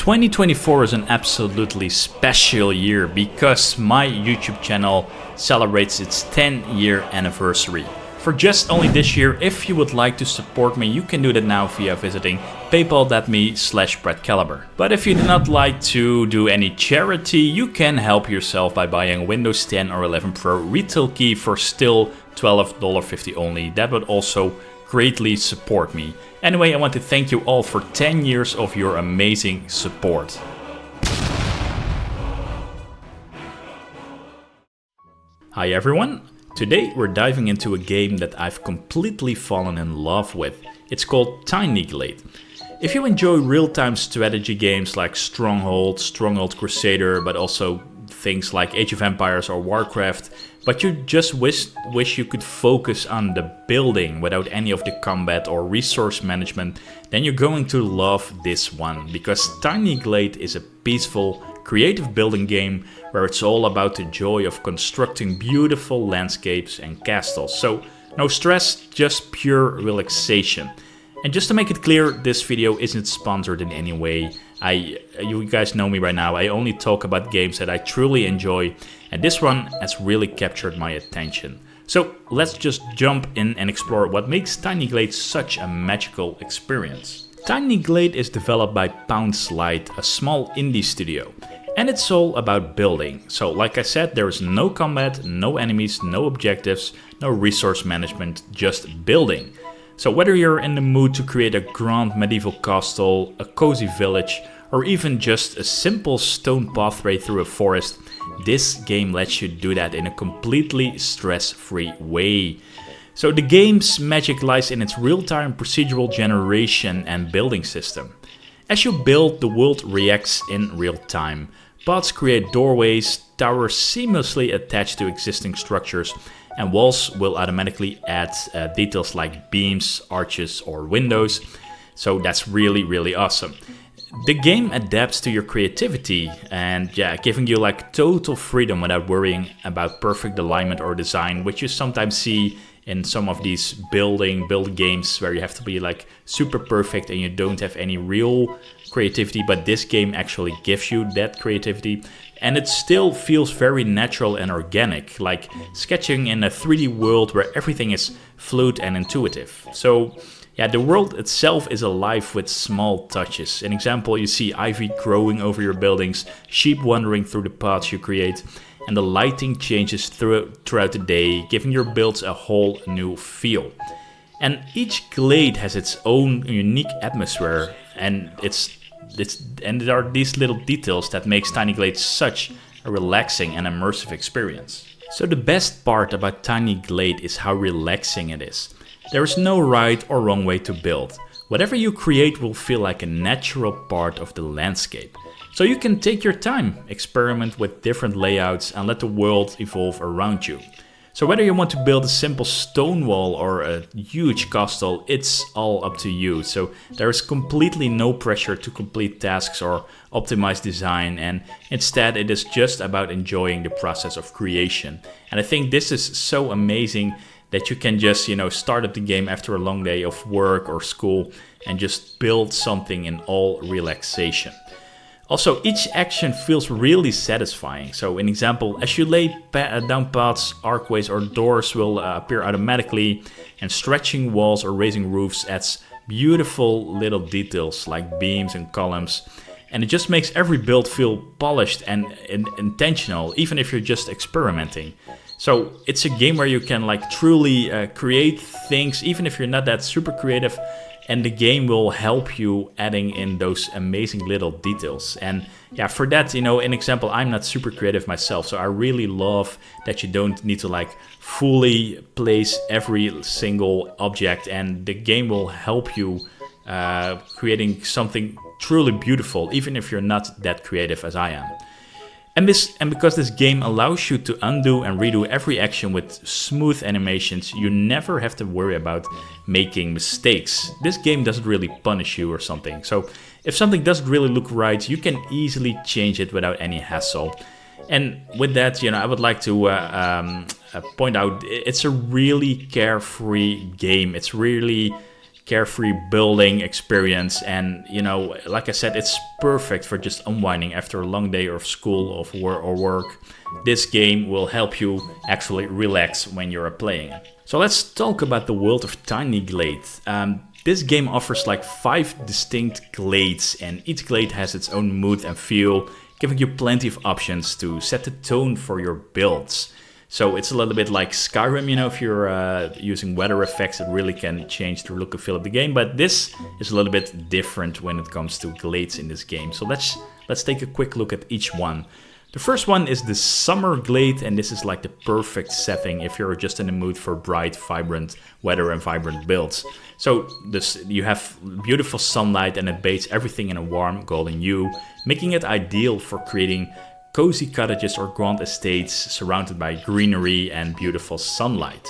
2024 is an absolutely special year because my YouTube channel celebrates its 10-year anniversary. For just only this year, if you would like to support me, you can do that now via visiting paypal.me/BrettCaliber. But if you do not like to do any charity, you can help yourself by buying a Windows 10 or 11 Pro retail key for still $12.50 only. That would also greatly support me. Anyway, I want to thank you all for 10 years of your amazing support. Hi everyone! Today we're diving into a game that I've completely fallen in love with. It's called Tiny Glade. If you enjoy real-time strategy games like Stronghold, Stronghold Crusader, but also things like Age of Empires or Warcraft, but you just wish you could focus on the building without any of the combat or resource management, then you're going to love this one, because Tiny Glade is a peaceful, creative building game where it's all about the joy of constructing beautiful landscapes and castles. So no stress, just pure relaxation. And just to make it clear, this video isn't sponsored in any way. You guys know me by now, I only talk about games that I truly enjoy, and this one has really captured my attention. So let's just jump in and explore what makes Tiny Glade such a magical experience. Tiny Glade is developed by Pounce Light, a small indie studio. And it's all about building. So like I said, there is no combat, no enemies, no objectives, no resource management, just building. So whether you're in the mood to create a grand medieval castle, a cozy village, or even just a simple stone pathway through a forest, this game lets you do that in a completely stress-free way. So the game's magic lies in its real-time procedural generation and building system. As you build, the world reacts in real time. Paths create doorways, towers seamlessly attach to existing structures, and walls will automatically add details like beams, arches or windows. So that's really awesome. The game adapts to your creativity and giving you like total freedom without worrying about perfect alignment or design, which you sometimes see in some of these build games where you have to be like super perfect and you don't have any real creativity, but this game actually gives you that creativity, and it still feels very natural and organic, like sketching in a 3D world where everything is fluid and intuitive. So yeah, the world itself is alive with small touches. An example, you see ivy growing over your buildings, sheep wandering through the paths you create, and the lighting changes throughout the day, giving your builds a whole new feel. And each glade has its own unique atmosphere, and there are these little details that makes Tiny Glade such a relaxing and immersive experience. So the best part about Tiny Glade is how relaxing it is. There is no right or wrong way to build. Whatever you create will feel like a natural part of the landscape. So you can take your time, experiment with different layouts and let the world evolve around you. So whether you want to build a simple stone wall or a huge castle, it's all up to you. So there is completely no pressure to complete tasks or optimize design, and instead it is just about enjoying the process of creation. And I think this is so amazing that you can just, start up the game after a long day of work or school and just build something in all relaxation. Also, each action feels really satisfying. So an example, as you lay down paths, archways or doors will appear automatically, and stretching walls or raising roofs adds beautiful little details like beams and columns. And it just makes every build feel polished and intentional, even if you're just experimenting. So it's a game where you can like truly create things, even if you're not that super creative, and the game will help you adding in those amazing little details. And yeah, for that, an example, I'm not super creative myself, so I really love that you don't need to like fully place every single object, and the game will help you creating something truly beautiful, even if you're not that creative as I am. And because this game allows you to undo and redo every action with smooth animations, you never have to worry about making mistakes. This game doesn't really punish you or something. So if something doesn't really look right, you can easily change it without any hassle. And with that, I would like to point out it's a really carefree game. It's really carefree building experience. And you know, like I said, it's perfect for just unwinding after a long day of school or work. This game will help you actually relax when you're playing it. So let's talk about the world of Tiny Glade. This game offers like 5 distinct glades, and each glade has its own mood and feel, giving you plenty of options to set the tone for your builds. So it's a little bit like Skyrim, you know, if you're using weather effects, it really can change the look and feel of the game. But this is a little bit different when it comes to glades in this game. So let's take a quick look at each one. The first one is the Summer Glade, and this is like the perfect setting if you're just in the mood for bright, vibrant weather and vibrant builds. So you have beautiful sunlight and it bathes everything in a warm golden hue, making it ideal for creating cozy cottages or grand estates surrounded by greenery and beautiful sunlight.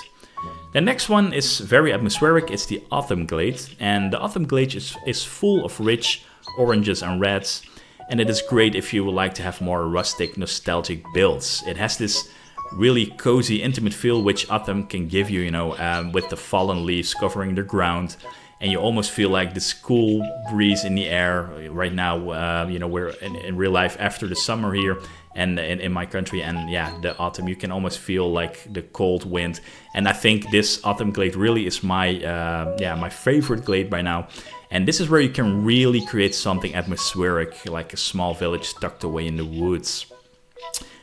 The next one is very atmospheric. It's the Autumn Glade, and the Autumn Glade is full of rich oranges and reds. And it is great if you would like to have more rustic, nostalgic builds. It has this really cozy, intimate feel which autumn can give you, you know, with the fallen leaves covering the ground. And you almost feel like this cool breeze in the air right now. You know, we're in real life after the summer here and in my country. And yeah, the autumn, you can almost feel like the cold wind. And I think this Autumn Glade really is my favorite glade by now. And this is where you can really create something atmospheric, like a small village tucked away in the woods.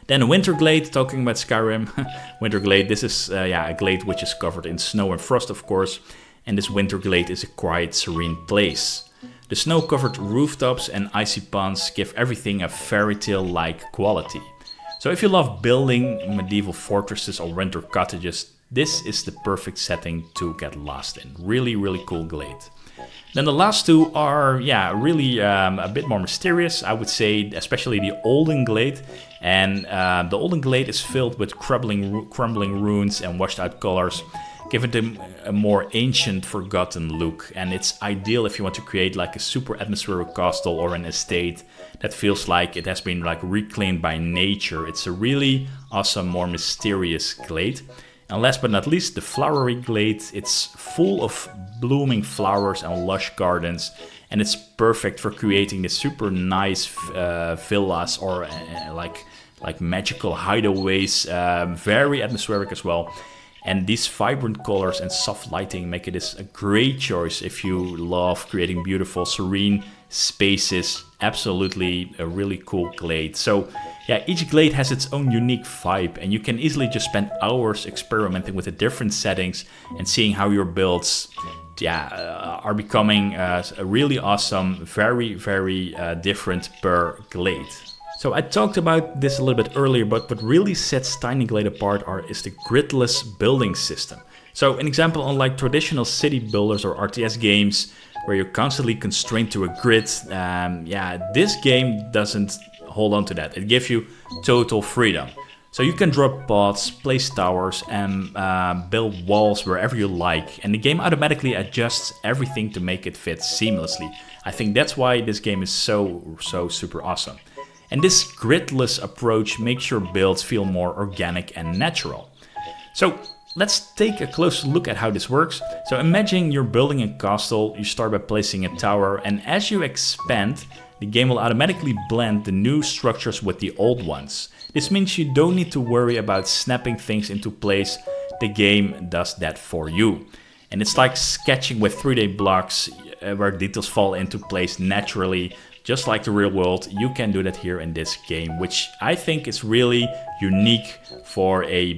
Then Winter Glade, talking about Skyrim. Winter Glade, this is a glade which is covered in snow and frost, of course. And this Winter Glade is a quiet, serene place. The snow-covered rooftops and icy ponds give everything a fairy tale-like quality. So if you love building medieval fortresses or winter cottages, this is the perfect setting to get lost in. Really, really cool glade. Then the last two are, really a bit more mysterious, I would say, especially the Olden Glade. And the Olden Glade is filled with crumbling ruins and washed out colors, giving them a more ancient, forgotten look. And it's ideal if you want to create like a super atmospheric castle or an estate that feels like it has been like reclaimed by nature. It's a really awesome, more mysterious glade. And last but not least, the Flowery Glade. It's full of blooming flowers and lush gardens, and it's perfect for creating the super nice villas or like magical hideaways. Very atmospheric as well. And these vibrant colors and soft lighting make it a great choice if you love creating beautiful, serene spaces. Absolutely a really cool glade. So yeah, each glade has its own unique vibe, and you can easily just spend hours experimenting with the different settings and seeing how your builds are becoming really awesome, very, very different per glade. So I talked about this a little bit earlier, but what really sets Tiny Glade apart is the gridless building system. So an example, unlike traditional city builders or RTS games where you're constantly constrained to a grid, this game doesn't hold on to that. It gives you total freedom. So you can drop pods, place towers, and build walls wherever you like. And the game automatically adjusts everything to make it fit seamlessly. I think that's why this game is so super awesome. And this gridless approach makes your builds feel more organic and natural. So let's take a closer look at how this works. So imagine you're building a castle, you start by placing a tower, and as you expand, the game will automatically blend the new structures with the old ones. This means you don't need to worry about snapping things into place. The game does that for you. And it's like sketching with 3D blocks where details fall into place naturally. Just like the real world, you can do that here in this game, which I think is really unique for a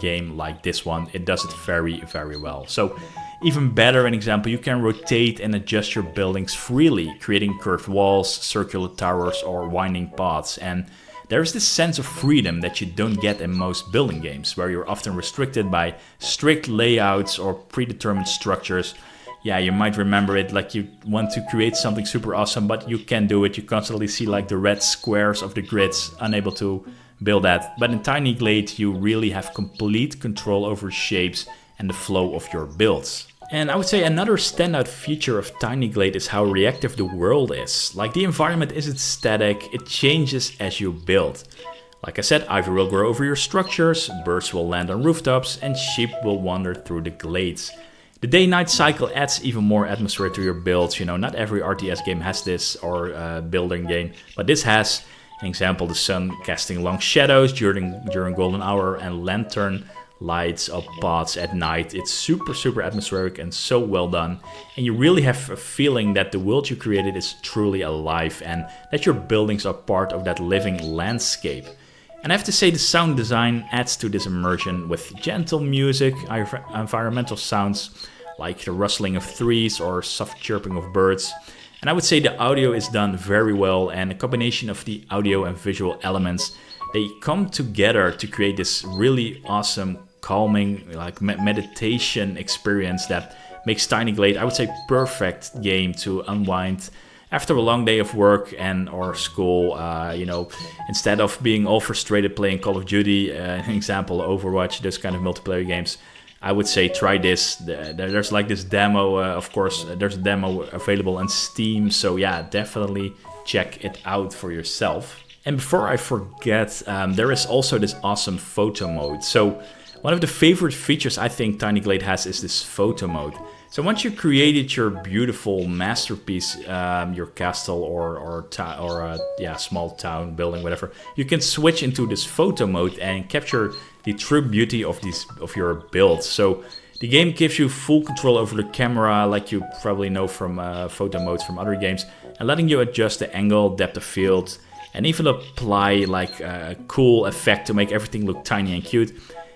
game like this one. It does it very, very well. So even better, an example, you can rotate and adjust your buildings freely, creating curved walls, circular towers, or winding paths. And there's this sense of freedom that you don't get in most building games, where you're often restricted by strict layouts or predetermined structures. Yeah, you might remember it, like you want to create something super awesome, but you can't do it. You constantly see like the red squares of the grids, unable to build that. But in Tiny Glade, you really have complete control over shapes and the flow of your builds. And I would say another standout feature of Tiny Glade is how reactive the world is. Like the environment isn't static, it changes as you build. Like I said, ivy will grow over your structures, birds will land on rooftops, and sheep will wander through the glades. The day-night cycle adds even more atmosphere to your builds. You know, not every RTS game has this, or building game, but this has. An example, the sun casting long shadows during golden hour, and lantern lights up pods at night. It's super atmospheric and so well done, and you really have a feeling that the world you created is truly alive and that your buildings are part of that living landscape. And I have to say, the sound design adds to this immersion with gentle music, environmental sounds like the rustling of trees or soft chirping of birds. And I would say the audio is done very well, and a combination of the audio and visual elements, they come together to create this really awesome, calming, like meditation experience that makes Tiny Glade, I would say, perfect game to unwind after a long day of work and or school. You know, instead of being all frustrated playing Call of Duty, example, Overwatch, those kind of multiplayer games, I would say try this. There's like this demo, of course, there's a demo available on Steam. So yeah, definitely check it out for yourself. And before I forget, there is also this awesome photo mode. So one of the favorite features I think Tiny Glade has is this photo mode. So once you created your beautiful masterpiece, your castle or small town building, whatever, you can switch into this photo mode and capture the true beauty of your build. So the game gives you full control over the camera, like you probably know from photo modes from other games, and letting you adjust the angle, depth of field, and even apply like a cool effect to make everything look tiny and cute.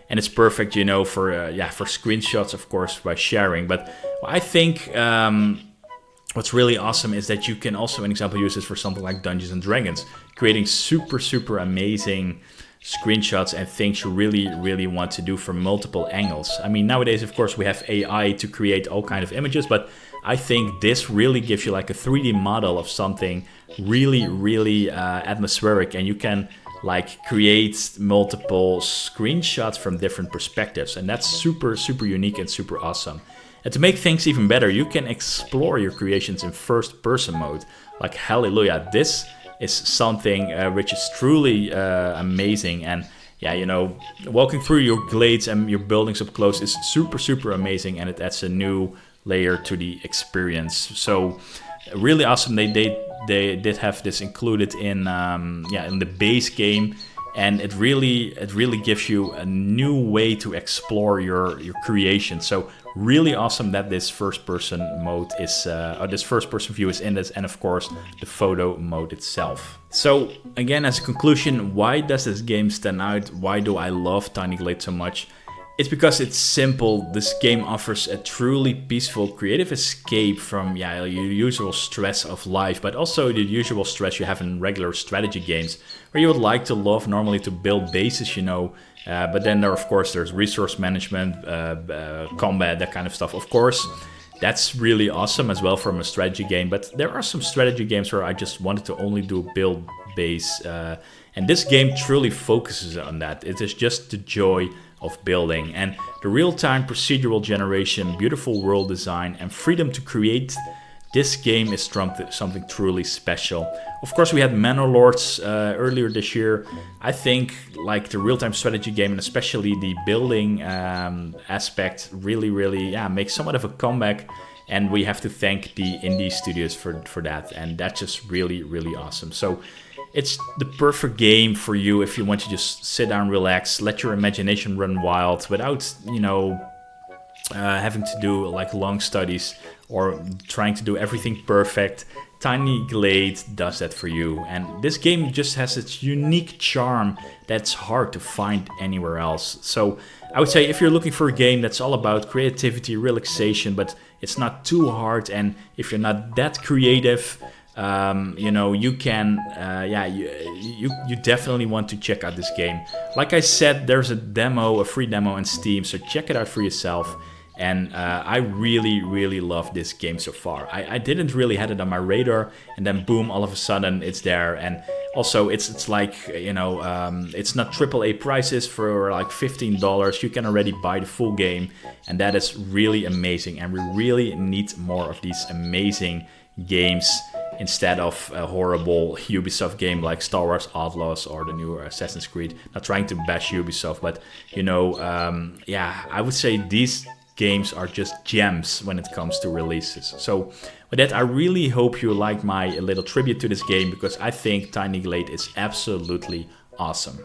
And it's perfect, you know, for screenshots, of course, by sharing. But I think what's really awesome is that you can also, an example, use this for something like Dungeons and Dragons, creating super amazing screenshots and things you really want to do from multiple angles. I mean, nowadays, of course, we have AI to create all kind of images, but I think this really gives you like a 3D model of something really atmospheric, and you can like create multiple screenshots from different perspectives, and that's super unique and super awesome. And to make things even better, you can explore your creations in first person mode. Like, hallelujah, this is something which is truly amazing. And yeah, you know, walking through your glades and your buildings up close is super amazing, and it adds a new layer to the experience. So really awesome. They did have this included in the base game, and it really gives you a new way to explore your creation. So really awesome that this first person mode is this first person view is in this, and of course the photo mode itself. So again, as a conclusion, why does this game stand out? Why do I love Tiny Glade so much? It's because it's simple. This game offers a truly peaceful, creative escape from your usual stress of life, but also the usual stress you have in regular strategy games, where you would like to love normally to build bases, you know, but then there's resource management, combat, that kind of stuff. Of course, that's really awesome as well from a strategy game, but there are some strategy games where I just wanted to only do build base, and this game truly focuses on that. It is just the joy of building, and the real-time procedural generation, beautiful world design, and freedom to create. This game is something truly special. Of course, we had Manor Lords earlier this year. I think like the real-time strategy game, and especially the building aspect, really makes somewhat of a comeback, and we have to thank the indie studios for that, and that's just really awesome. So it's the perfect game for you if you want to just sit down, relax, let your imagination run wild without, you know, having to do like long studies or trying to do everything perfect. Tiny Glade does that for you, and this game just has its unique charm that's hard to find anywhere else. So I would say if you're looking for a game that's all about creativity, relaxation, but it's not too hard, and if you're not that creative, you know, you can, you definitely want to check out this game. Like I said, there's a free demo on Steam, so check it out for yourself. And I really love this game so far. I didn't really had it on my radar, and then boom, all of a sudden it's there. And also it's like, you know, it's not AAA prices for like $15. You can already buy the full game, and that is really amazing. And we really need more of these amazing games instead of a horrible Ubisoft game like Star Wars Outlaws or the new Assassin's Creed. Not trying to bash Ubisoft, but you know, I would say these games are just gems when it comes to releases. So with that, I really hope you like my little tribute to this game, because I think Tiny Glade is absolutely awesome.